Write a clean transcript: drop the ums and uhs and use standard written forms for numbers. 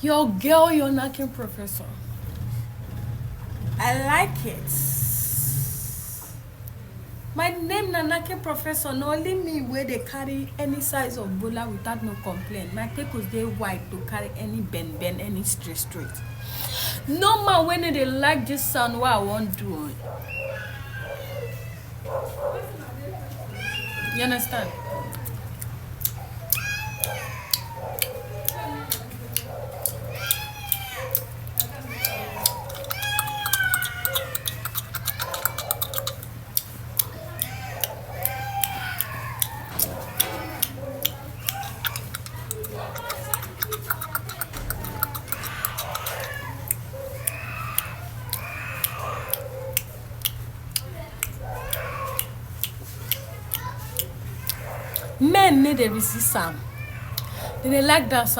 Your girl, your knacking professor. I like it. My name na knacking professor. No only me where they carry any size of bola without no complaint. My pickles they wide to carry any bend, any straight. No man when they like this sound what I want do. You understand? Men need a resist sound. They like that sound.